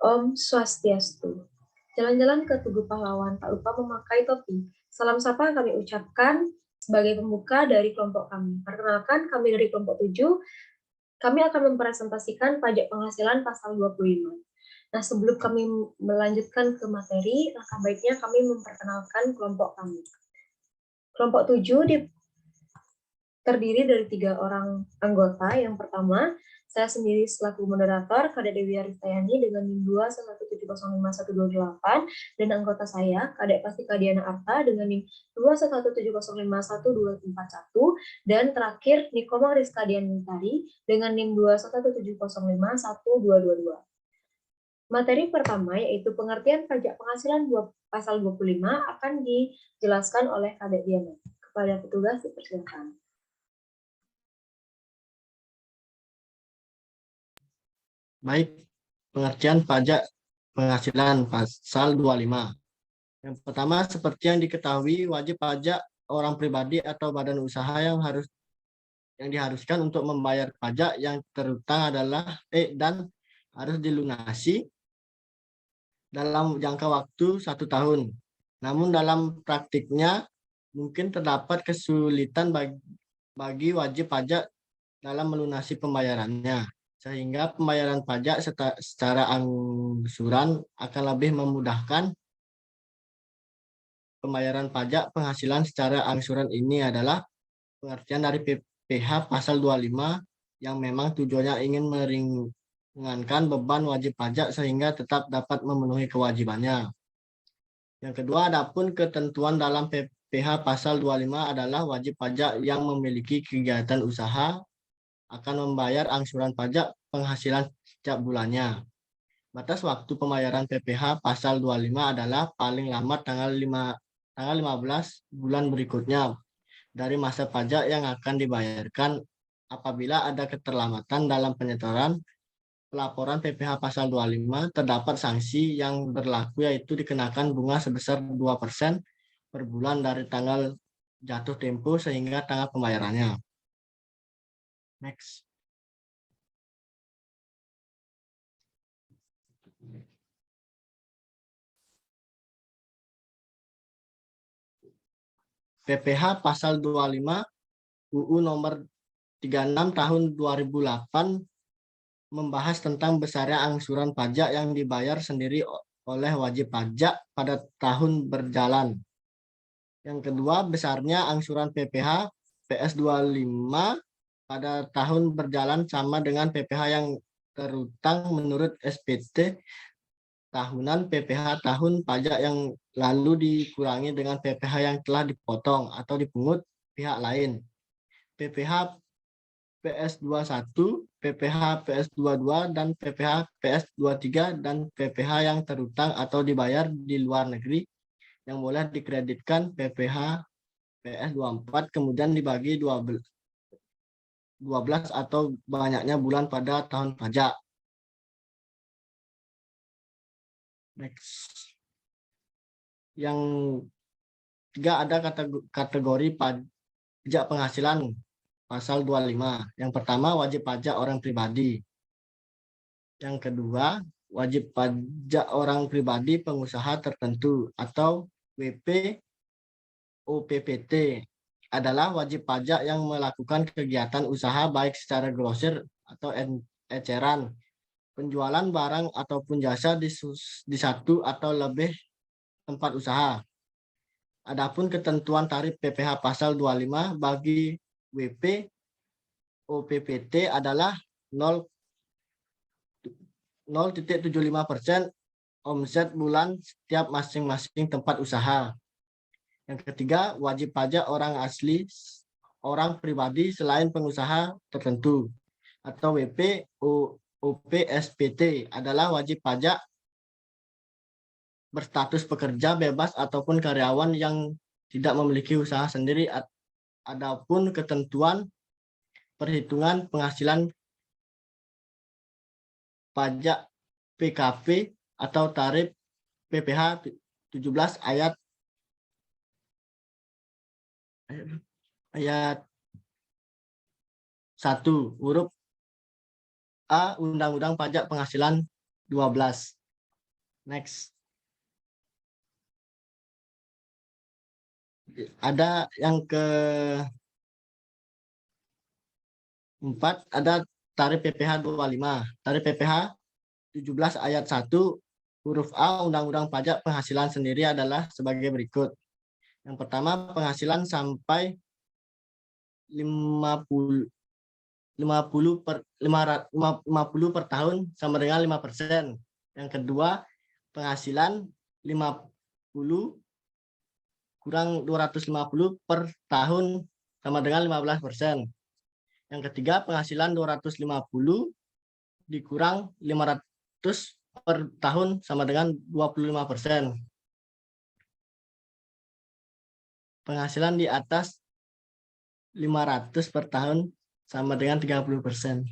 Om Swastiastu. Jalan-jalan ke Tugu Pahlawan tak lupa memakai topi. Salam sapa kami ucapkan sebagai pembuka dari kelompok kami. Perkenalkan, kami dari kelompok 7. Kami akan mempresentasikan pajak penghasilan pasal 25. Nah, sebelum kami melanjutkan ke materi, langkah baiknya kami memperkenalkan kelompok kami. Kelompok 7 terdiri dari 3 orang anggota. Yang pertama, saya sendiri selaku moderator, Kadek Dewi Aristayani dengan NIM 211705128, dan anggota saya, Kadek Pastika Diana Arta dengan NIM 211705121, dan terakhir Nikoma Rizka Dianintari dengan NIM 217051222. Materi pertama yaitu pengertian pajak penghasilan pasal 25 akan dijelaskan oleh Kadek Diana. Kepada petugas dipersilakan. Baik, pengertian pajak penghasilan pasal 25. Yang pertama, seperti yang diketahui, wajib pajak orang pribadi atau badan usaha yang diharuskan untuk membayar pajak yang terutang adalah dan harus dilunasi dalam jangka waktu 1 tahun. Namun dalam praktiknya mungkin terdapat kesulitan bagi wajib pajak dalam melunasi pembayarannya, sehingga pembayaran pajak secara angsuran akan lebih memudahkan. Pembayaran pajak penghasilan secara angsuran ini adalah pengertian dari PPh pasal 25 yang memang tujuannya ingin meringankan beban wajib pajak sehingga tetap dapat memenuhi kewajibannya. Yang kedua, adapun ketentuan dalam PPh pasal 25 adalah wajib pajak yang memiliki kegiatan usaha akan membayar angsuran pajak penghasilan setiap bulannya. Batas waktu pembayaran PPh pasal 25 adalah paling lambat tanggal 15 bulan berikutnya dari masa pajak yang akan dibayarkan. Apabila ada keterlambatan dalam penyetoran pelaporan PPh pasal 25, terdapat sanksi yang berlaku, yaitu dikenakan bunga sebesar 2% per bulan dari tanggal jatuh tempo sehingga tanggal pembayarannya. Next. PPh pasal 25 UU nomor 36 tahun 2008 membahas tentang besarnya angsuran pajak yang dibayar sendiri oleh wajib pajak pada tahun berjalan. Yang kedua, besarnya angsuran PPh PS 25 pada tahun berjalan sama dengan PPh yang terutang menurut SPT tahunan PPh tahun pajak yang lalu dikurangi dengan PPh yang telah dipotong atau dipungut pihak lain. PPh PS 21, PPh PS 22, dan PPh PS 23, dan PPh yang terutang atau dibayar di luar negeri yang boleh dikreditkan PPh PS 24 kemudian dibagi 12 atau banyaknya bulan pada tahun pajak. Next. Yang tiga, ada kategori pajak penghasilan pasal 25. Yang pertama, wajib pajak orang pribadi. Yang kedua, wajib pajak orang pribadi pengusaha tertentu atau WP OPPT adalah wajib pajak yang melakukan kegiatan usaha baik secara grosir atau eceran, penjualan barang ataupun jasa di satu atau lebih tempat usaha. Adapun ketentuan tarif PPh pasal 25 bagi WP OPPT adalah 0,75% omset bulan setiap masing-masing tempat usaha. Yang ketiga, wajib pajak orang asli orang pribadi selain pengusaha tertentu atau WP OPSPT adalah wajib pajak berstatus pekerja bebas ataupun karyawan yang tidak memiliki usaha sendiri. Adapun ketentuan perhitungan penghasilan pajak PKP atau tarif PPh 17 ayat 1 huruf A Undang-Undang Pajak Penghasilan 12. Next. Ada yang keempat, ada tarif PPh 25. Tarif PPh 17 ayat 1 huruf A Undang-Undang Pajak Penghasilan sendiri adalah sebagai berikut. Yang pertama, penghasilan sampai 50 per tahun sama dengan 5%. Yang kedua, penghasilan 50 kurang 250 per tahun sama dengan 15%. Yang ketiga, penghasilan 250 dikurang 500 per tahun sama dengan 25%. Penghasilan di atas 500 per tahun sama dengan 30%.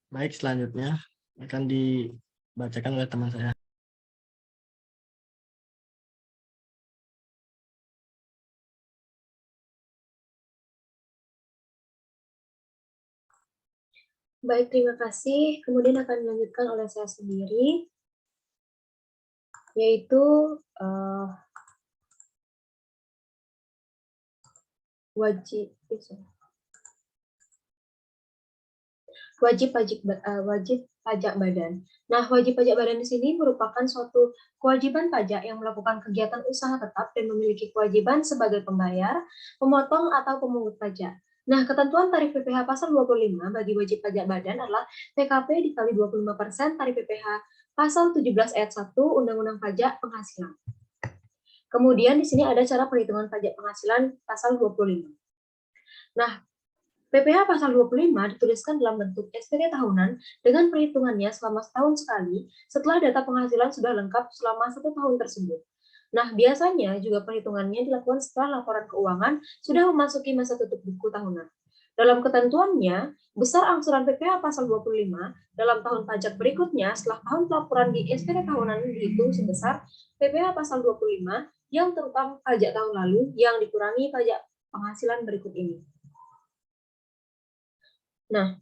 Baik, selanjutnya akan dibacakan oleh teman saya. Baik, terima kasih. Kemudian akan dilanjutkan oleh saya sendiri, yaitu wajib pajak badan. Nah, wajib pajak badan di sini merupakan suatu kewajiban pajak yang melakukan kegiatan usaha tetap dan memiliki kewajiban sebagai pembayar, pemotong, atau pemungut pajak. Nah, ketentuan tarif PPh pasal 25 bagi wajib pajak badan adalah PKP dikali 25% tarif PPh pasal 17 ayat 1 Undang-Undang Pajak Penghasilan. Kemudian di sini ada cara perhitungan pajak penghasilan pasal 25. Nah, PPh pasal 25 dituliskan dalam bentuk SPT tahunan dengan perhitungannya selama setahun sekali setelah data penghasilan sudah lengkap selama 1 tahun tersebut. Nah, biasanya juga perhitungannya dilakukan setelah laporan keuangan sudah memasuki masa tutup buku tahunan. Dalam ketentuannya, besar angsuran PPh pasal 25 dalam tahun pajak berikutnya setelah tahun pelaporan di SPT tahunan dihitung sebesar PPh pasal 25 yang tentang pajak tahun lalu yang dikurangi pajak penghasilan berikut ini. Nah,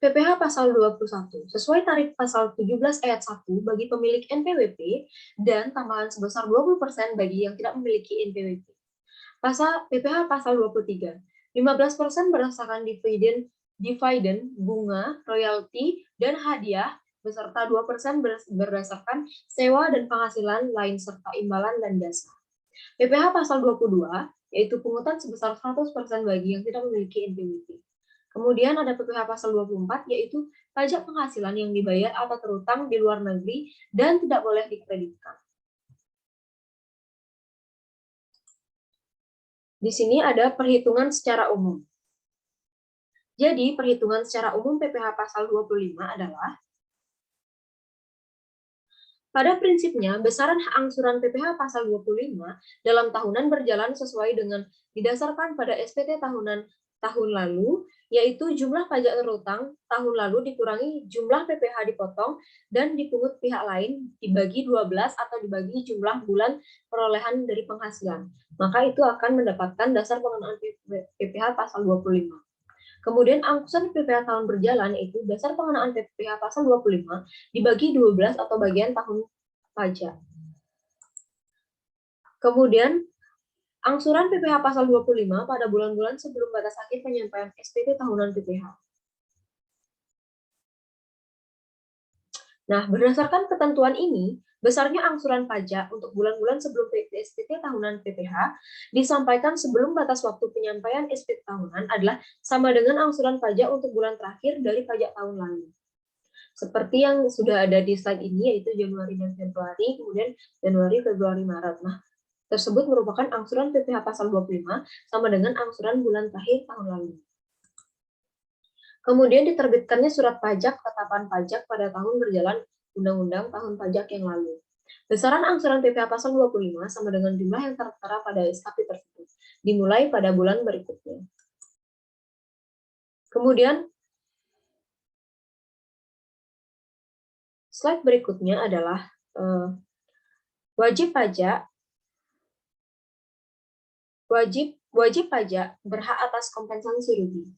PPh pasal 21 sesuai tarif pasal 17 ayat 1 bagi pemilik NPWP dan tambahan sebesar 20% bagi yang tidak memiliki NPWP. Pasal PPh pasal 23, 15% berdasarkan dividen, bunga, royalti, dan hadiah beserta 2% berdasarkan sewa dan penghasilan lain serta imbalan dan jasa. PPh pasal 22 yaitu pungutan sebesar 100% bagi yang tidak memiliki NPWP. Kemudian ada PPh pasal 24, yaitu pajak penghasilan yang dibayar atau terutang di luar negeri dan tidak boleh dikreditkan. Di sini ada perhitungan secara umum. Jadi, perhitungan secara umum PPh pasal 25 adalah pada prinsipnya, besaran angsuran PPh pasal 25 dalam tahunan berjalan sesuai dengan didasarkan pada SPT tahunan tahun lalu, yaitu jumlah pajak terutang tahun lalu dikurangi jumlah PPh dipotong dan dipungut pihak lain dibagi 12 atau dibagi jumlah bulan perolehan dari penghasilan. Maka itu akan mendapatkan dasar pengenaan PPh pasal 25. Kemudian angsuran PPh tahun berjalan yaitu dasar pengenaan PPh pasal 25 dibagi 12 atau bagian tahun pajak. Kemudian angsuran PPh pasal 25 pada bulan-bulan sebelum batas akhir penyampaian SPT tahunan PPh. Nah, berdasarkan ketentuan ini, besarnya angsuran pajak untuk bulan-bulan sebelum SPT tahunan PPh disampaikan sebelum batas waktu penyampaian SPT tahunan adalah sama dengan angsuran pajak untuk bulan terakhir dari pajak tahun lalu. Seperti yang sudah ada di slide ini, yaitu Januari dan Februari, kemudian Januari, Februari, Maret. Nah, tersebut merupakan angsuran PPh pasal 25 sama dengan angsuran bulan terakhir tahun lalu. Kemudian diterbitkannya surat pajak tetapan pajak pada tahun berjalan Undang-Undang tahun pajak yang lalu. Besaran angsuran PPh pasal 25 sama dengan jumlah yang tertera pada SKP tersebut, dimulai pada bulan berikutnya. Kemudian, slide berikutnya adalah wajib pajak berhak atas kompensasi rugi.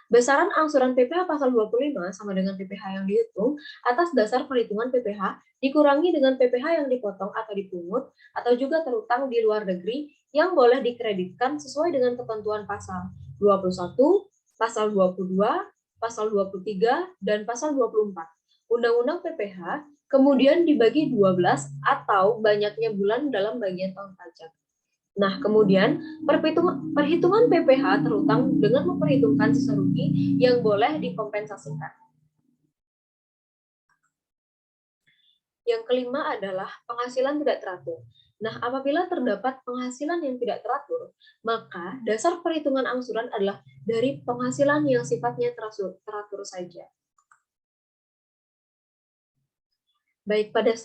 Besaran angsuran PPh pasal 25 sama dengan PPh yang dihitung atas dasar perhitungan PPh dikurangi dengan PPh yang dipotong atau dipungut atau juga terutang di luar negeri yang boleh dikreditkan sesuai dengan ketentuan pasal 21, pasal 22, pasal 23, dan pasal 24. Undang-Undang PPh kemudian dibagi 12 atau banyaknya bulan dalam bagian tahun pajak. Nah, kemudian perhitungan PPh terutang dengan memperhitungkan sisa rugi yang boleh dikompensasikan. Yang kelima adalah penghasilan tidak teratur. Nah, apabila terdapat penghasilan yang tidak teratur, maka dasar perhitungan angsuran adalah dari penghasilan yang sifatnya teratur saja. Baik, pada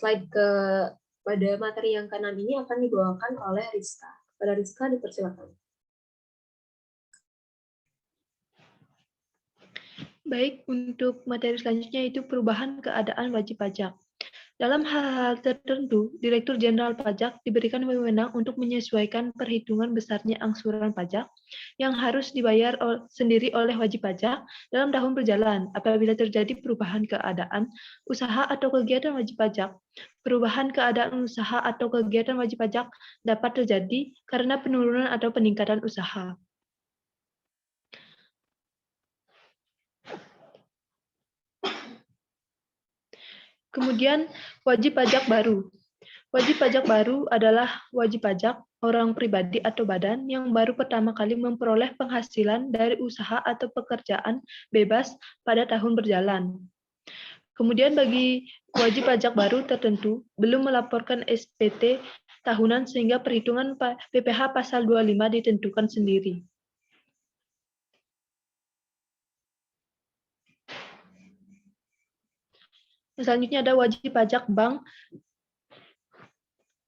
pada materi yang ke-6 ini akan dibawakan oleh Rizka. Pada Rizka dipersilakan. Baik, untuk materi selanjutnya itu perubahan keadaan wajib pajak. Dalam hal-hal tertentu, Direktur Jenderal Pajak diberikan wewenang untuk menyesuaikan perhitungan besarnya angsuran pajak yang harus dibayar sendiri oleh wajib pajak dalam tahun berjalan apabila terjadi perubahan keadaan usaha atau kegiatan wajib pajak. Perubahan keadaan usaha atau kegiatan wajib pajak dapat terjadi karena penurunan atau peningkatan usaha. Kemudian, wajib pajak baru. Wajib pajak baru adalah wajib pajak orang pribadi atau badan yang baru pertama kali memperoleh penghasilan dari usaha atau pekerjaan bebas pada tahun berjalan. Kemudian bagi wajib pajak baru tertentu belum melaporkan SPT tahunan sehingga perhitungan PPh pasal 25 ditentukan sendiri. Selanjutnya ada wajib pajak bank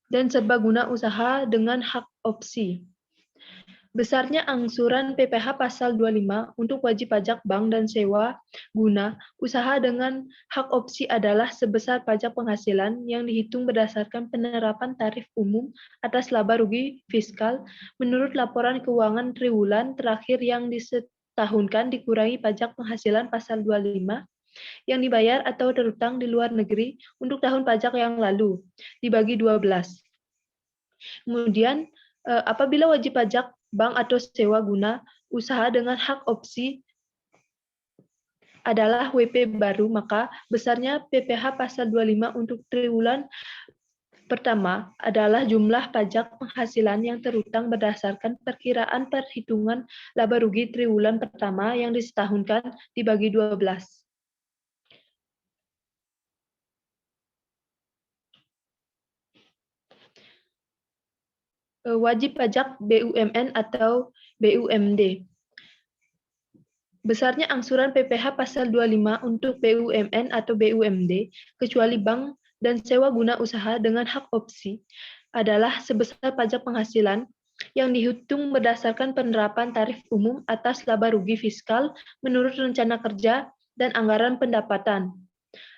dan serbaguna usaha dengan hak opsi. Besarnya angsuran PPh pasal 25 untuk wajib pajak bank dan sewa guna usaha dengan hak opsi adalah sebesar pajak penghasilan yang dihitung berdasarkan penerapan tarif umum atas laba rugi fiskal menurut laporan keuangan triwulan terakhir yang disetahunkan dikurangi pajak penghasilan pasal 25 yang dibayar atau terutang di luar negeri untuk tahun pajak yang lalu, dibagi 12. Kemudian, apabila wajib pajak bank atau sewa guna usaha dengan hak opsi adalah WP baru, maka besarnya PPh pasal 25 untuk triwulan pertama adalah jumlah pajak penghasilan yang terutang berdasarkan perkiraan perhitungan laba rugi triwulan pertama yang disetahunkan dibagi 12. Wajib pajak BUMN atau BUMD. Besarnya angsuran PPh pasal 25 untuk BUMN atau BUMD, kecuali bank dan sewa guna usaha dengan hak opsi, adalah sebesar pajak penghasilan yang dihitung berdasarkan penerapan tarif umum atas laba rugi fiskal menurut rencana kerja dan anggaran pendapatan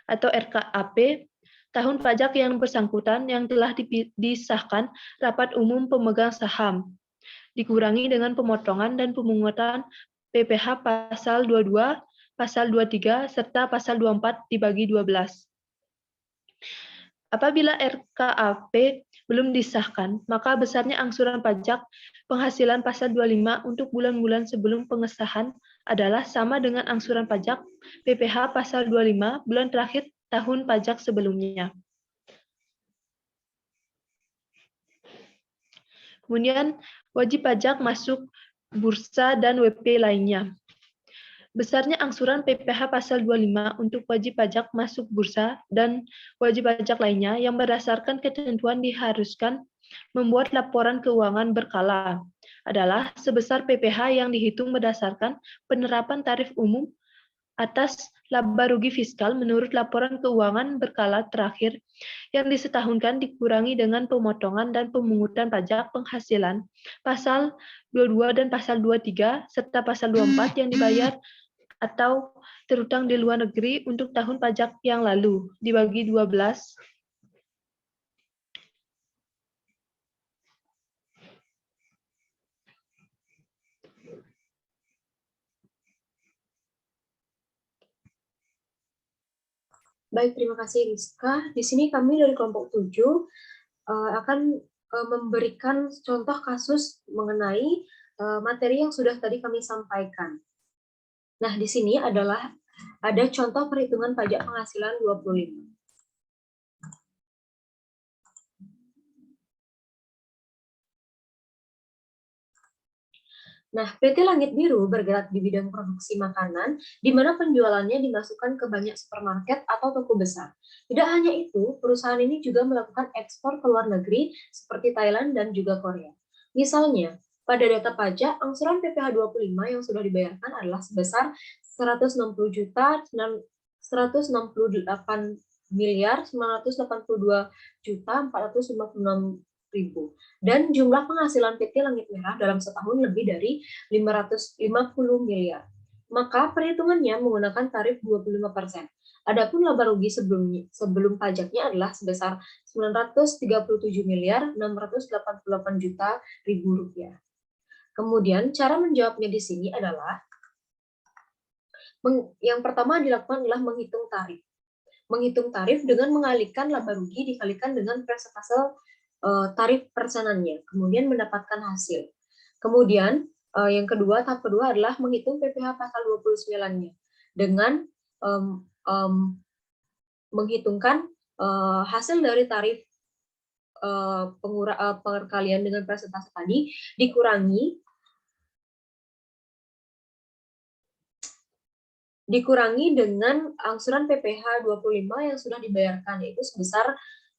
atau RKAP tahun pajak yang bersangkutan yang telah disahkan rapat umum pemegang saham, dikurangi dengan pemotongan dan pemungutan PPh pasal 22, pasal 23, serta pasal 24 dibagi 12. Apabila RKAP belum disahkan, maka besarnya angsuran pajak penghasilan pasal 25 untuk bulan-bulan sebelum pengesahan adalah sama dengan angsuran pajak PPh pasal 25 bulan terakhir tahun pajak sebelumnya. Kemudian wajib pajak masuk bursa dan WP lainnya. Besarnya angsuran PPh pasal 25 untuk wajib pajak masuk bursa dan wajib pajak lainnya yang berdasarkan ketentuan diharuskan membuat laporan keuangan berkala adalah sebesar PPh yang dihitung berdasarkan penerapan tarif umum atas laba rugi fiskal menurut laporan keuangan berkala terakhir yang disetahunkan dikurangi dengan pemotongan dan pemungutan pajak penghasilan pasal 22 dan pasal 23 serta pasal 24 yang dibayar atau terutang di luar negeri untuk tahun pajak yang lalu dibagi 12. Baik, terima kasih Rizka. Di sini kami dari kelompok 7 akan memberikan contoh kasus mengenai materi yang sudah tadi kami sampaikan. Nah, di sini adalah ada contoh perhitungan pajak penghasilan 25. Nah, PT Langit Biru bergerak di bidang produksi makanan, di mana penjualannya dimasukkan ke banyak supermarket atau toko besar. Tidak hanya itu, perusahaan ini juga melakukan ekspor ke luar negeri seperti Thailand dan juga Korea. Misalnya, pada data pajak, angsuran PPh 25 yang sudah dibayarkan adalah sebesar 168 miliar 982.456.000. Dan jumlah penghasilan PT Langit Merah dalam setahun lebih dari 550 miliar. Maka perhitungannya menggunakan tarif 25%. Adapun laba rugi sebelum pajaknya adalah sebesar 937 miliar 688 juta ribu rupiah. Kemudian cara menjawabnya di sini adalah yang pertama dilakukan adalah menghitung tarif. Menghitung tarif dengan mengalihkan laba rugi dikalikan dengan persentase tarif persenannya, kemudian mendapatkan hasil. Kemudian yang kedua, tahap kedua adalah menghitung PPh pasal 29-nya dengan menghitungkan hasil dari tarif perkalian dengan persentase tadi dikurangi dengan angsuran PPh 25 yang sudah dibayarkan, yaitu sebesar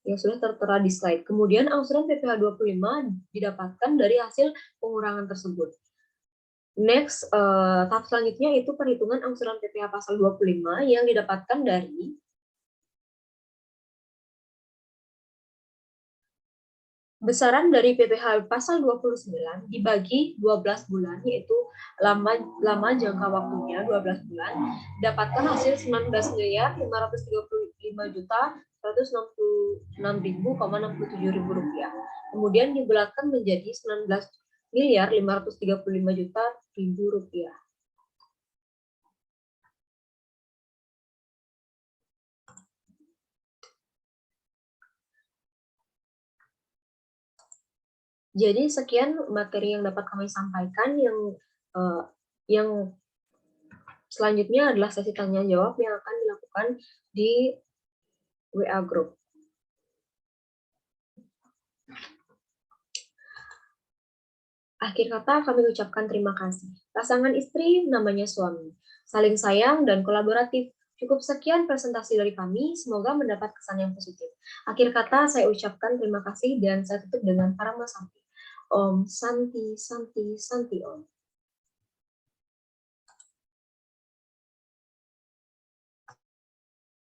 yang sudah tertera di slide. Kemudian angsuran PPh 25 didapatkan dari hasil pengurangan tersebut. Next, tahap selanjutnya itu perhitungan angsuran PPh pasal 25 yang didapatkan dari besaran dari PPh pasal 29 dibagi 12 bulan, yaitu lama jangka waktunya 12 bulan, dapatkan hasil 19 miliar 535 juta 166.067 rupiah. Kemudian dibulatkan menjadi 19 miliar 535 juta rupiah. Jadi sekian materi yang dapat kami sampaikan. Yang selanjutnya adalah sesi tanya jawab yang akan dilakukan di WA Group. Akhir kata kami ucapkan terima kasih. Pasangan istri namanya suami, saling sayang dan kolaboratif. Cukup sekian presentasi dari kami, semoga mendapat kesan yang positif. Akhir kata saya ucapkan terima kasih dan saya tutup dengan Parama Santi. Om Santi Santi Santi Om.